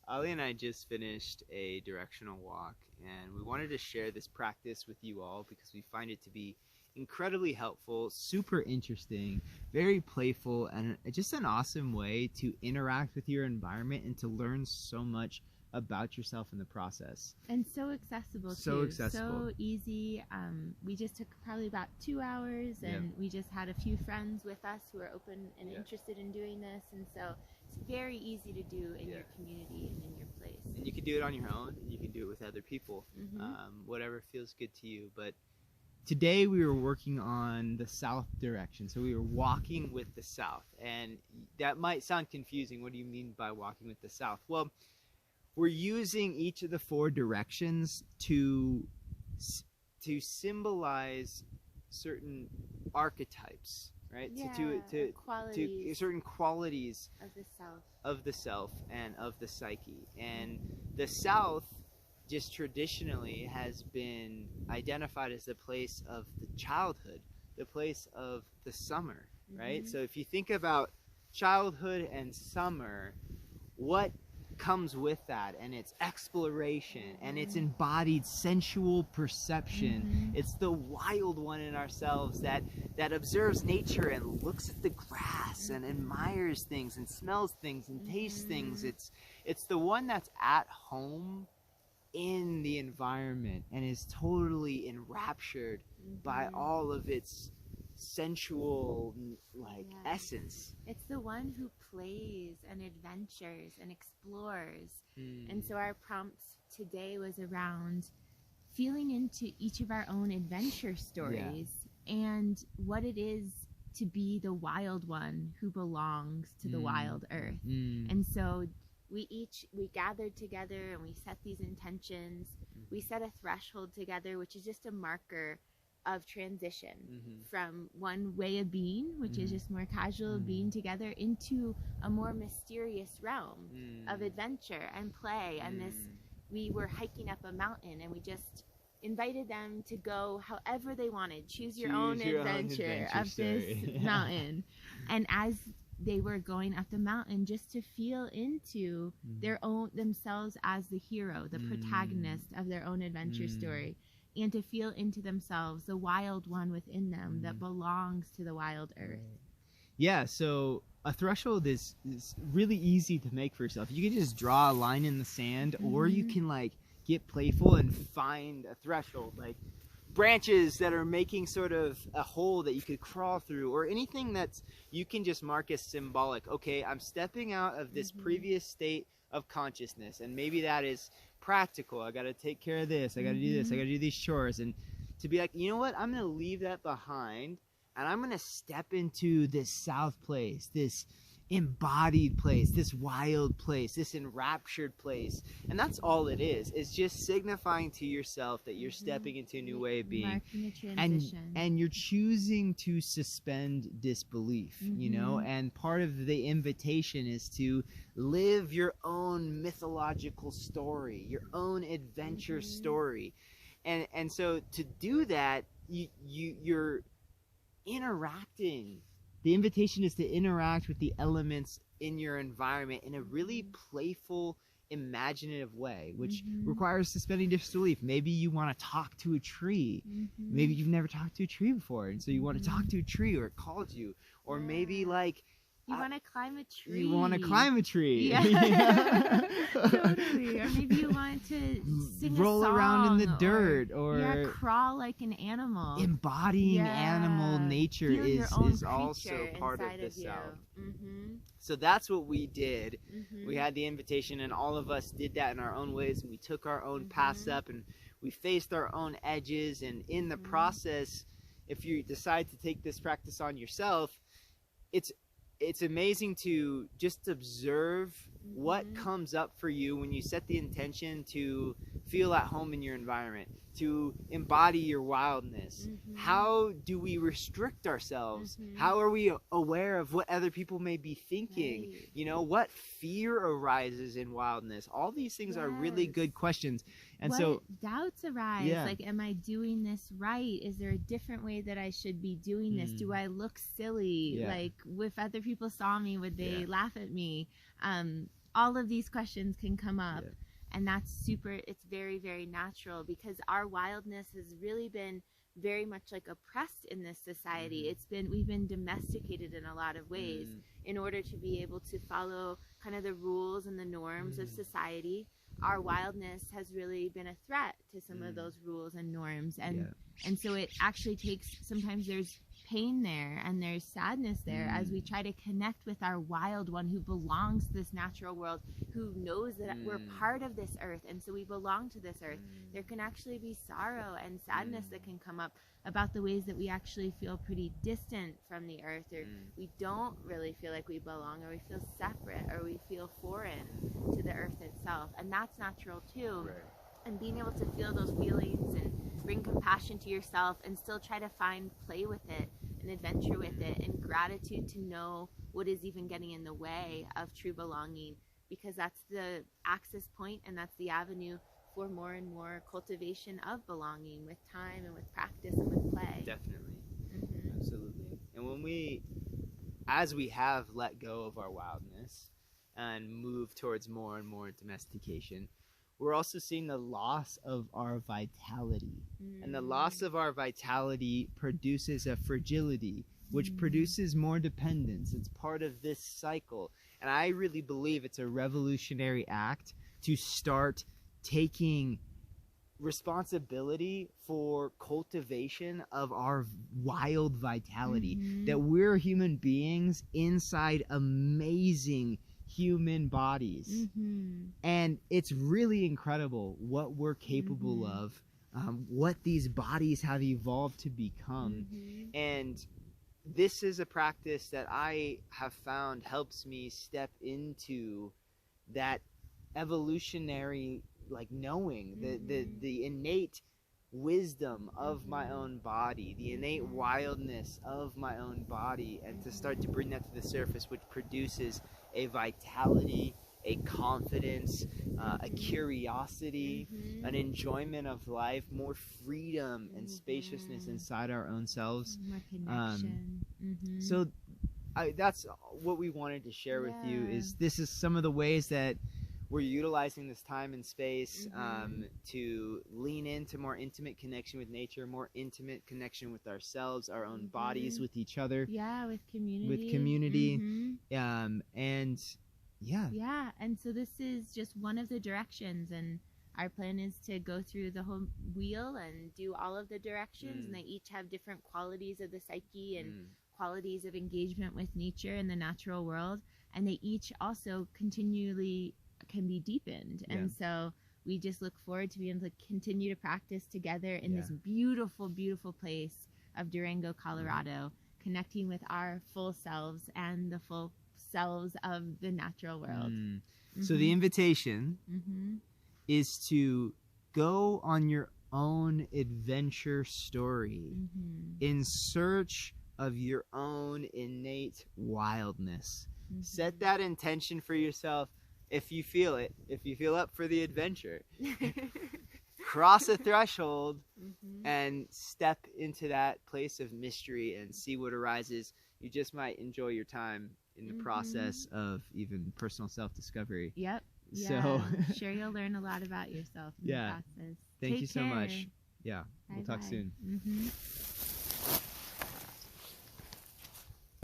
Ali and I just finished a directional walk, and we wanted to share this practice with you all because we find it to be incredibly helpful, super interesting, very playful, and just an awesome way to interact with your environment and to learn so much about yourself in the process. And so accessible, so too. Accessible. So easy. We just took probably about 2 hours, and we just had a few friends with us who are open and interested in doing this, and so it's very easy to do in your community and in your place. And you can do it on your own, and you can do it with other people, whatever feels good to you. But today we were working on the south direction, so we were walking with the south, and that might sound confusing. What do you mean by walking with the south? Well, we're using each of the 4 directions to symbolize certain archetypes, right? To certain qualities of the self and of the psyche. And the south just traditionally has been identified as the place of the childhood, the place of the summer, right? So if you think about childhood and summer, what comes with that? And it's exploration, and it's embodied sensual perception. It's the wild one in ourselves that observes nature and looks at the grass and admires things and smells things and tastes things. It's the one that's at home in the environment and is totally enraptured by all of its sensual essence. It's the one who plays and adventures and explores. And so our prompt today was around feeling into each of our own adventure stories and what it is to be the wild one who belongs to the wild earth. And so we gathered together and we set these intentions. We set a threshold together, which is just a marker of transition from one way of being, which is just more casual being together, into a more mysterious realm of adventure and play. And we were hiking up a mountain, and we just invited them to go however they wanted. Choose your own adventure of this mountain. And as they were going up the mountain, just to feel into themselves as the hero, the protagonist of their own adventure story, and to feel into themselves the wild one within them that belongs to the wild earth. Yeah, so a threshold is really easy to make for yourself. You can just draw a line in the sand, or you can get playful and find a threshold, like branches that are making sort of a hole that you could crawl through, or anything that's you can just mark as symbolic. Okay, I'm stepping out of this previous state of consciousness, and maybe that is practical. I got to take care of this, I got to do this, I got to do these chores, and to be like, you know what, I'm going to leave that behind, and I'm going to step into this south place, this embodied place, this wild place, this enraptured place. And that's all it is. It's just signifying to yourself that you're stepping into a new way of being. Marking a transition. And you're choosing to suspend disbelief, you know? And part of the invitation is to live your own mythological story, your own adventure story. And so to do that, you're interacting. The invitation is to interact with the elements in your environment in a really playful, imaginative way, which requires suspending disbelief. Maybe you want to talk to a tree. Maybe you've never talked to a tree before, and so you want to talk to a tree, or it called you. Or maybe you want to climb a tree. You want to climb a tree. Yeah. Totally. Or maybe you want to sing roll a song, around in the dirt, or crawl like an animal. Embodying animal nature is also part of the South. So that's what we did. We had the invitation, and all of us did that in our own ways, and we took our own paths up, and we faced our own edges. And in the process, if you decide to take this practice on yourself, it's amazing to just observe what comes up for you when you set the intention to feel at home in your environment, to embody your wildness. How do we restrict ourselves? How are we aware of what other people may be thinking? You know, what fear arises in wildness? All these things are really good questions. And what doubts arise? Like, am I doing this right? Is there a different way that I should be doing this? Do I look silly? Like, if other people saw me, would they laugh at me? all of these questions can come up. Yeah. And that's it's very, very natural, because our wildness has really been very much like oppressed in this society. We've been domesticated in a lot of ways in order to be able to follow kind of the rules and the norms of society. Our wildness has really been a threat to some of those rules and norms. And so it actually takes, sometimes there's pain there and there's sadness there as we try to connect with our wild one who belongs to this natural world, who knows that we're part of this earth, and so we belong to this earth. There can actually be sorrow and sadness that can come up about the ways that we actually feel pretty distant from the earth, or we don't really feel like we belong, or we feel separate, or we feel foreign to the earth itself. And that's natural too. Right. And being able to feel those feelings and bring compassion to yourself and still try to find play with it and adventure with it, and gratitude to know what is even getting in the way of true belonging, because that's the access point and that's the avenue for more and more cultivation of belonging with time and with practice and with play. Definitely. Absolutely. And as we have let go of our wildness and move towards more and more domestication, we're also seeing the loss of our vitality. And the loss of our vitality produces a fragility, which produces more dependence. It's part of this cycle. And I really believe it's a revolutionary act to start taking responsibility for cultivation of our wild vitality. That we're human beings inside amazing human bodies, and it's really incredible what we're capable of, what these bodies have evolved to become. And this is a practice that I have found helps me step into that evolutionary, like, knowing the innate wisdom of my own body, the innate wildness of my own body, and to start to bring that to the surface, which produces a vitality, a confidence, a curiosity, an enjoyment of life, more freedom and spaciousness inside our own selves. More connection. So that's what we wanted to share with you, is this is some of the ways that we're utilizing this time and space to lean into more intimate connection with nature, more intimate connection with ourselves, our own bodies, with each other. Yeah, with community. And so this is just one of the directions, and our plan is to go through the whole wheel and do all of the directions, and they each have different qualities of the psyche and qualities of engagement with nature and the natural world, and they each also continually can be deepened. And so we just look forward to being able to continue to practice together in this beautiful, beautiful place of Durango, Colorado, connecting with our full selves and the full selves of the natural world. So the invitation is to go on your own adventure story in search of your own innate wildness. Set that intention for yourself. If you feel it, if you feel up for the adventure, cross a threshold and step into that place of mystery and see what arises. You just might enjoy your time in the process of even personal self-discovery. Yep. So sure, you'll learn a lot about yourself in the process. Thank you so care. much. Yeah. Bye-bye. We'll talk soon.